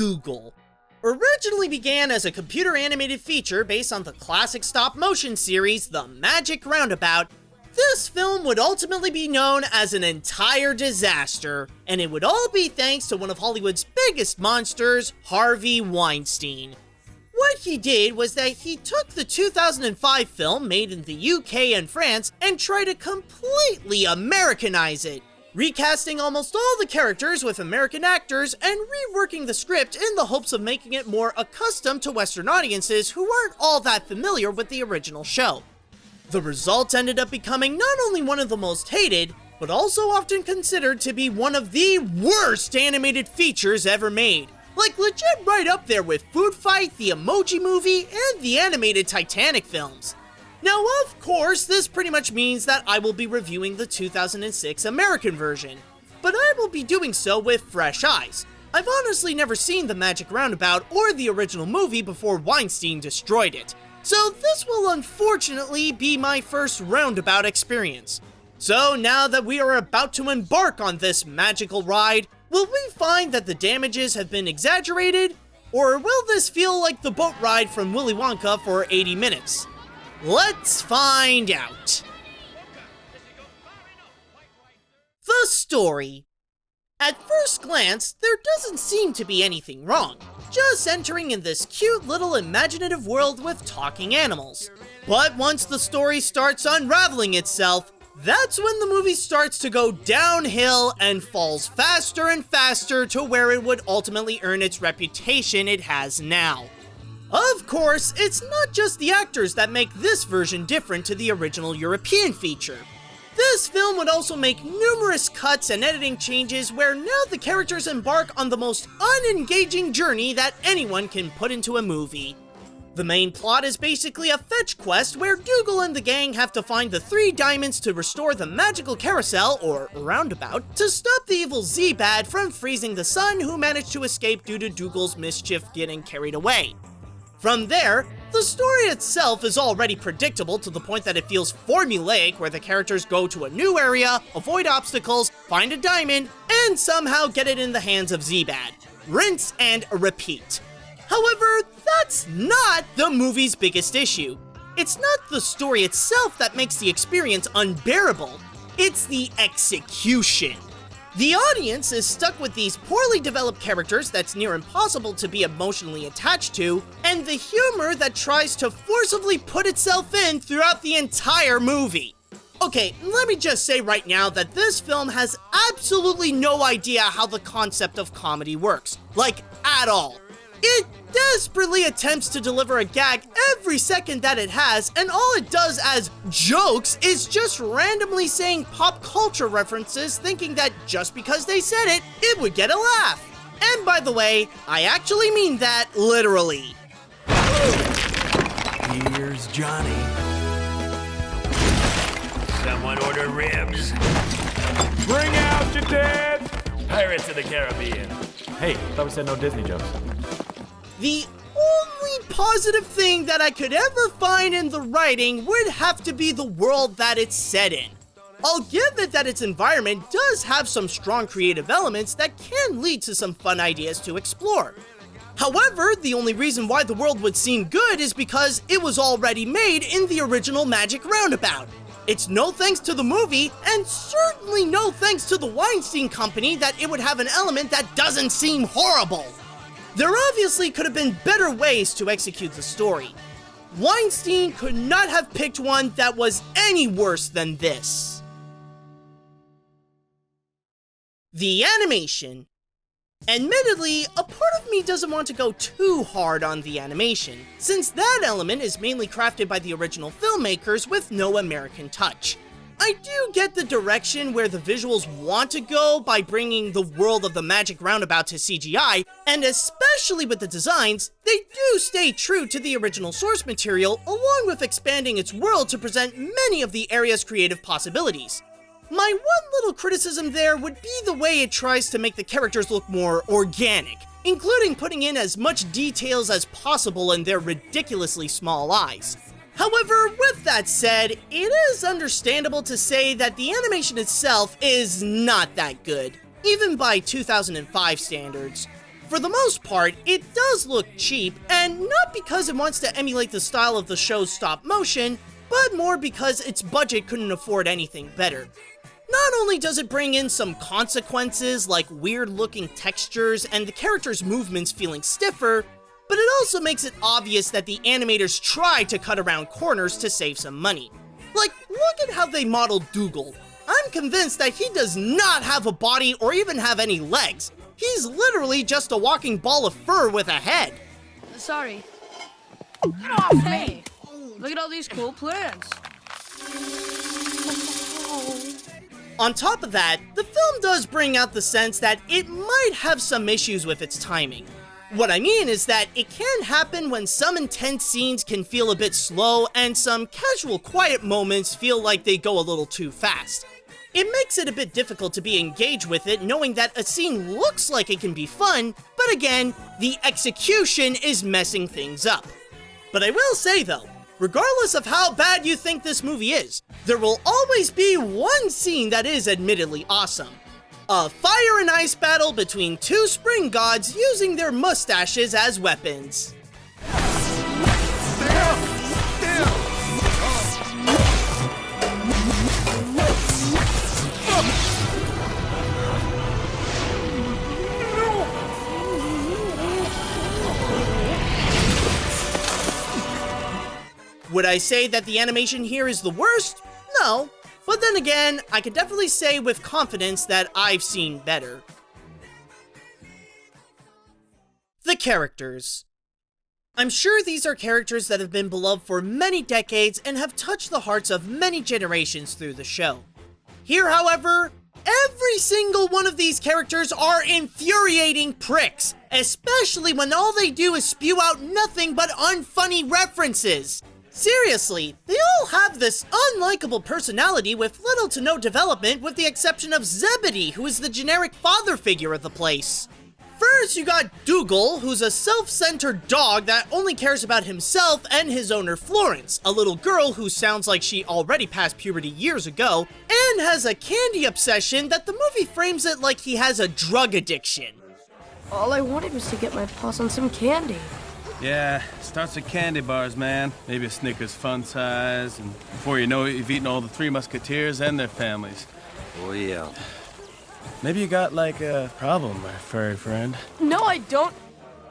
Doogal. Originally began as a computer animated feature based on the classic stop-motion series The Magic Roundabout, this film would ultimately be known as an entire disaster, and it would all be thanks to one of Hollywood's biggest monsters, Harvey Weinstein. What he did was that he took the 2005 film made in the UK and France and tried to completely Americanize it, recasting almost all the characters with American actors and reworking the script in the hopes of making it more accustomed to Western audiences who aren't all that familiar with the original show. The result ended up becoming not only one of the most hated, but also often considered to be one of the worst animated features ever made. Like legit right up there with Food Fight, the Emoji Movie, and the animated Titanic films. Now, of course, this pretty much means that I will be reviewing the 2006 American version, but I will be doing so with fresh eyes. I've honestly never seen The Magic Roundabout or the original movie before Weinstein destroyed it, so this will unfortunately be my first roundabout experience. So now that we are about to embark on this magical ride, will we find that the damages have been exaggerated, or will this feel like the boat ride from Willy Wonka for 80 minutes? Let's find out. The story. At first glance, there doesn't seem to be anything wrong, just entering in this cute little imaginative world with talking animals. But once the story starts unraveling itself, that's when the movie starts to go downhill and falls faster and faster to where it would ultimately earn its reputation it has now. Of course, it's not just the actors that make this version different to the original European feature. This film would also make numerous cuts and editing changes where now the characters embark on the most unengaging journey that anyone can put into a movie. The main plot is basically a fetch quest where Doogal and the gang have to find the 3 diamonds to restore the magical carousel, or roundabout, to stop the evil Z-Bad from freezing the sun who managed to escape due to Doogal's mischief getting carried away. From there, the story itself is already predictable to the point that it feels formulaic, where the characters go to a new area, avoid obstacles, find a diamond, and somehow get it in the hands of Z-Bad. Rinse and repeat. However, that's not the movie's biggest issue. It's not the story itself that makes the experience unbearable, it's the execution. The audience is stuck with these poorly developed characters that's near impossible to be emotionally attached to, and the humor that tries to forcibly put itself in throughout the entire movie. Okay, let me just say right now that this film has absolutely no idea how the concept of comedy works. Like, at all. It desperately attempts to deliver a gag every second that it has, and all it does as jokes is just randomly saying pop culture references, thinking that just because they said it, it would get a laugh. And by the way, I actually mean that literally. Here's Johnny. Someone order ribs. Bring out your dead! Pirates of the Caribbean. Hey, thought we said no Disney jokes. The only positive thing that I could ever find in the writing would have to be the world that it's set in. I'll give it that its environment does have some strong creative elements that can lead to some fun ideas to explore. However, the only reason why the world would seem good is because it was already made in the original Magic Roundabout. It's no thanks to the movie, and certainly no thanks to the Weinstein Company that it would have an element that doesn't seem horrible. There obviously could have been better ways to execute the story. Weinstein could not have picked one that was any worse than this. The animation. Admittedly, a part of me doesn't want to go too hard on the animation, since that element is mainly crafted by the original filmmakers with no American touch. I do get the direction where the visuals want to go by bringing the world of the Magic Roundabout to CGI, and especially with the designs, they do stay true to the original source material, along with expanding its world to present many of the area's creative possibilities. My one little criticism there would be the way it tries to make the characters look more organic, including putting in as much details as possible in their ridiculously small eyes. However, with that said, it is understandable to say that the animation itself is not that good, even by 2005 standards. For the most part, it does look cheap, and not because it wants to emulate the style of the show's stop motion, but more because its budget couldn't afford anything better. Not only does it bring in some consequences like weird-looking textures and the characters' movements feeling stiffer, but it also makes it obvious that the animators tried to cut around corners to save some money. Like, look at how they modeled Doogal. I'm convinced that he does not have a body or even have any legs. He's literally just a walking ball of fur with a head. Sorry. Get off me! Look at all these cool plants. On top of that, the film does bring out the sense that it might have some issues with its timing. What I mean is that it can happen when some intense scenes can feel a bit slow and some casual quiet moments feel like they go a little too fast. It makes it a bit difficult to be engaged with it knowing that a scene looks like it can be fun, but again, the execution is messing things up. But I will say though, regardless of how bad you think this movie is, there will always be one scene that is admittedly awesome. A fire and ice battle between two spring gods using their mustaches as weapons. Would I say that the animation here is the worst? No. But then again, I could definitely say with confidence that I've seen better. The characters. I'm sure these are characters that have been beloved for many decades and have touched the hearts of many generations through the show. Here, however, every single one of these characters are infuriating pricks, especially when all they do is spew out nothing but unfunny references. Seriously, they all have this unlikable personality with little to no development with the exception of Zebedee, who is the generic father figure of the place. First, you got Doogal, who's a self-centered dog that only cares about himself and his owner Florence, a little girl who sounds like she already passed puberty years ago, and has a candy obsession that the movie frames it like he has a drug addiction. All I wanted was to get my paws on some candy. Yeah, starts with candy bars, man. Maybe a Snickers fun size, and before you know it, you've eaten all the Three Musketeers and their families. Oh, yeah. Maybe you got, like, a problem, my furry friend. No, I don't.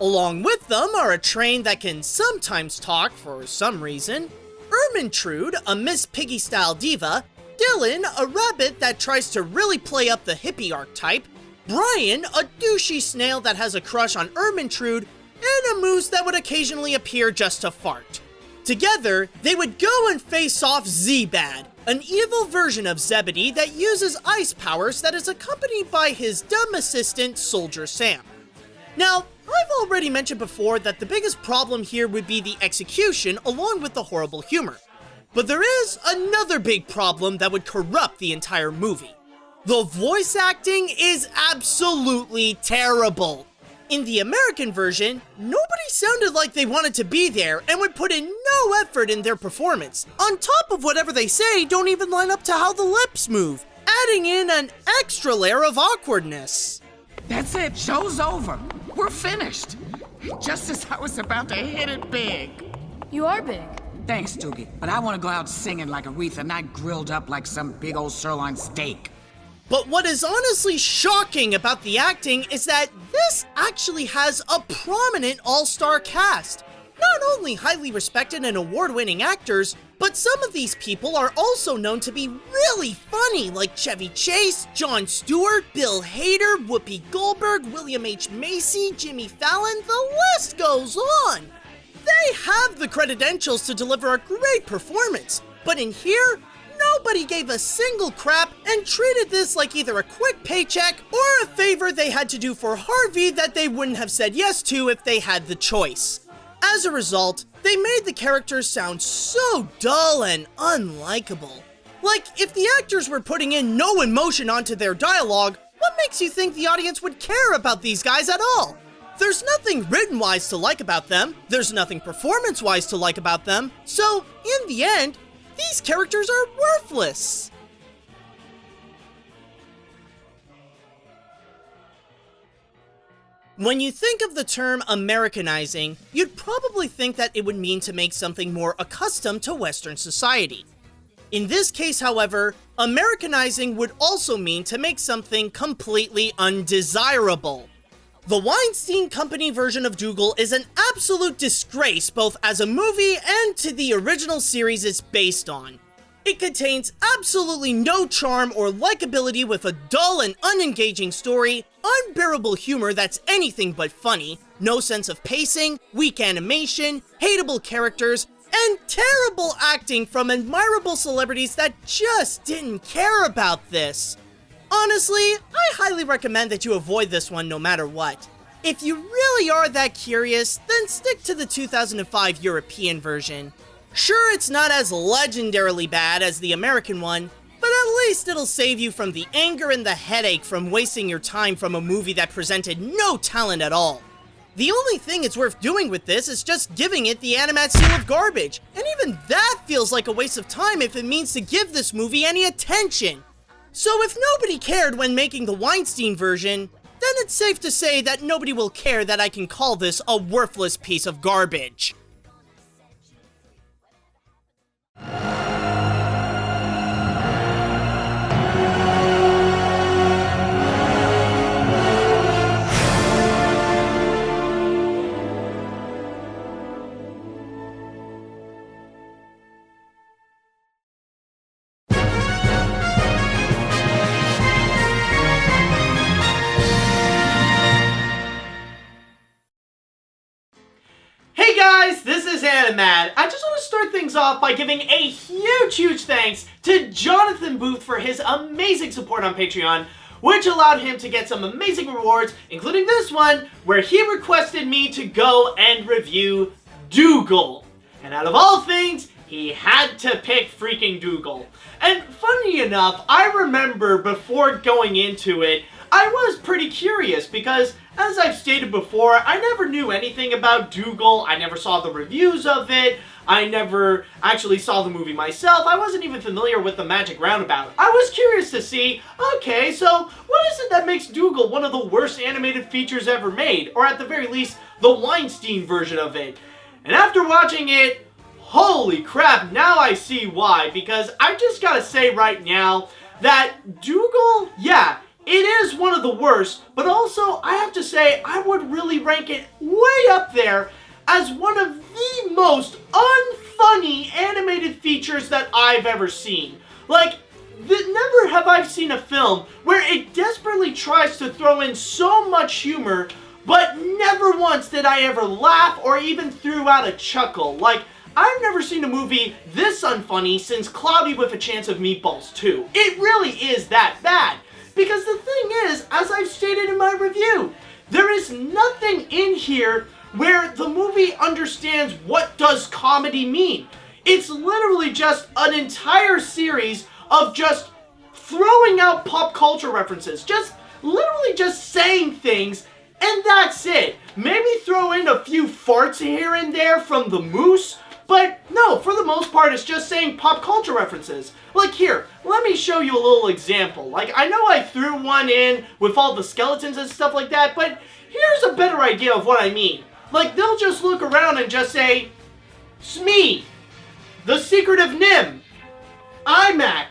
Along with them are a train that can sometimes talk for some reason, Ermintrude, a Miss Piggy-style diva, Dylan, a rabbit that tries to really play up the hippie archetype, Brian, a douchey snail that has a crush on Ermintrude, and a moose that would occasionally appear just to fart. Together, they would go and face off Z-Bad, an evil version of Zebedee that uses ice powers that is accompanied by his dumb assistant, Soldier Sam. Now, I've already mentioned before that the biggest problem here would be the execution along with the horrible humor. But there is another big problem that would corrupt the entire movie. The voice acting is absolutely terrible. In the American version, nobody sounded like they wanted to be there and would put in no effort in their performance. On top of whatever they say don't even line up to how the lips move, adding in an extra layer of awkwardness. That's it. Show's over. We're finished. Just as I was about to hit it big. You are big. Thanks, Doogie. But I want to go out singing like Aretha, not grilled up like some big old sirloin steak. But what is honestly shocking about the acting is that this actually has a prominent all-star cast. Not only highly respected and award-winning actors, but some of these people are also known to be really funny, like Chevy Chase, Jon Stewart, Bill Hader, Whoopi Goldberg, William H. Macy, Jimmy Fallon, the list goes on. They have the credentials to deliver a great performance, but in here, nobody gave a single crap and treated this like either a quick paycheck or a favor they had to do for Harvey that they wouldn't have said yes to if they had the choice. As a result, they made the characters sound so dull and unlikable. Like, if the actors were putting in no emotion onto their dialogue, what makes you think the audience would care about these guys at all? There's nothing written-wise to like about them, there's nothing performance-wise to like about them, so, in the end, these characters are worthless. When you think of the term Americanizing, you'd probably think that it would mean to make something more accustomed to Western society. In this case, however, Americanizing would also mean to make something completely undesirable. The Weinstein Company version of Doogal is an absolute disgrace both as a movie and to the original series it's based on. It contains absolutely no charm or likability with a dull and unengaging story, unbearable humor that's anything but funny, no sense of pacing, weak animation, hateable characters, and terrible acting from admirable celebrities that just didn't care about this. Honestly, I highly recommend that you avoid this one no matter what. If you really are that curious, then stick to the 2005 European version. Sure, it's not as legendarily bad as the American one, but at least it'll save you from the anger and the headache from wasting your time from a movie that presented no talent at all. The only thing it's worth doing with this is just giving it the AniMat's seal of garbage, and even that feels like a waste of time if it means to give this movie any attention. So if nobody cared when making the Weinstein version, then it's safe to say that nobody will care that I can call this a worthless piece of garbage. Hey guys, this is AniMat's. I just want to start things off by giving a huge thanks to Jonathan Booth for his amazing support on Patreon, which allowed him to get some amazing rewards, including this one, where he requested me to go and review Doogal. And out of all things, he had to pick freaking Doogal. And funny enough, I remember before going into it, I was pretty curious because, as I've stated before, I never knew anything about Doogal. I never saw the reviews of it. I never actually saw the movie myself. I wasn't even familiar with the Magic Roundabout. I was curious to see, okay, so what is it that makes Doogal one of the worst animated features ever made? Or at the very least, the Weinstein version of it. And after watching it, holy crap, now I see why. Because I just gotta say right now that Doogal, yeah, it is one of the worst, but also I have to say I would really rank it way up there as one of the most unfunny animated features that I've ever seen. Like, never have I seen a film where it desperately tries to throw in so much humor, but never once did I ever laugh or even threw out a chuckle. Like, I've never seen a movie this unfunny since Cloudy with a Chance of Meatballs 2. It really is that bad. Because the thing is, as I've stated in my review, there is nothing in here where the movie understands what does comedy mean. It's literally just an entire series of just throwing out pop culture references. Just literally just saying things, and that's it. Maybe throw in a few farts here and there from the moose, but no, for the most part, it's just saying pop culture references. Like here, let me show you a little example. Like, I know I threw one in with all the skeletons and stuff like that, but here's a better idea of what I mean. Like, they'll just look around and just say, Smee, The Secret of Nim, iMac,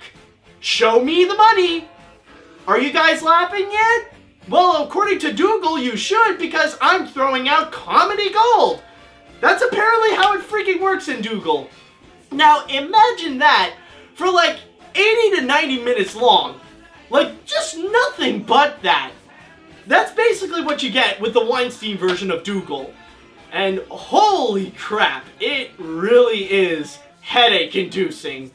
show me the money. Are you guys laughing yet? Well, according to Doogal, you should, because I'm throwing out comedy gold. That's apparently how it freaking works in Doogal. Now, imagine that for like 80 to 90 minutes long. Like, just nothing but that. That's basically what you get with the Weinstein version of Doogal. And holy crap, it really is headache-inducing.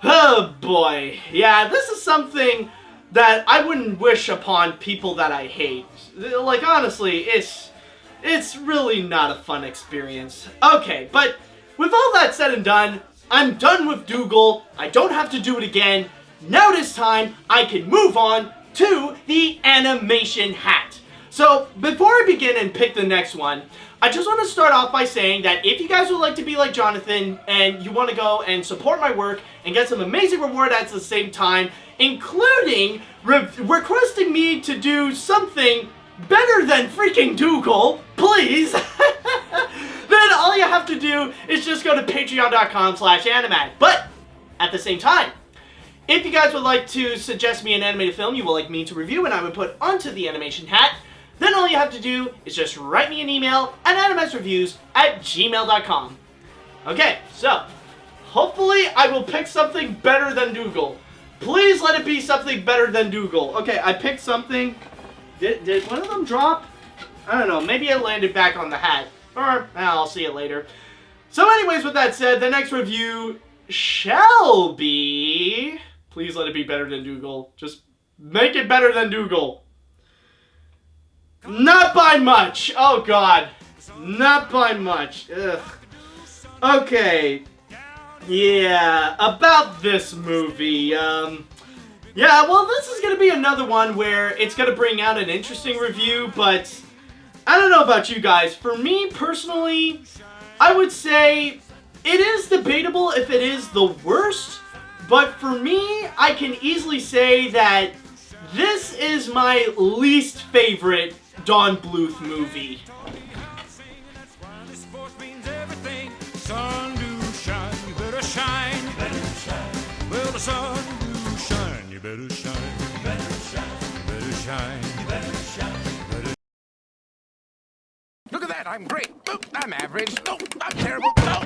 Oh boy. Yeah, this is something that I wouldn't wish upon people that I hate. Like, honestly, it's really not a fun experience. Okay, but with all that said and done, I'm done with Doogal. I don't have to do it again. Now this time, I can move on to the animation hat. So, before I begin and pick the next one, I just want to start off by saying that if you guys would like to be like Jonathan and you want to go and support my work and get some amazing reward at the same time, including requesting me to do something better than freaking Doogal, please, then all you have to do is just go to patreon.com/animat. But at the same time, if you guys would like to suggest me an animated film you would like me to review and I would put onto the animation hat, then all you have to do is just write me an email at animatsreviews@gmail.com. Okay, so hopefully I will pick something better than Doogal. Please let it be something better than Doogal. Okay, I picked something. Did one of them drop? I don't know. Maybe it landed back on the hat. Or, I'll see it later. So anyways, with that said, the next review shall be... Please let it be better than Doogal. Just make it better than Doogal. Not by much. Oh, God. Not by much. Ugh. Okay. Yeah, about this movie, yeah, well, this is gonna be another one where it's gonna bring out an interesting review, but I don't know about you guys. For me, personally, I would say it is debatable if it is the worst, but for me, I can easily say that this is my least favorite Don Bluth movie. Well, the sun do shine, you better shine, you better shine, you better shine, you better shine, you better... Look at that, I'm great. Oh, I'm average. Oh, I'm terrible. Oh.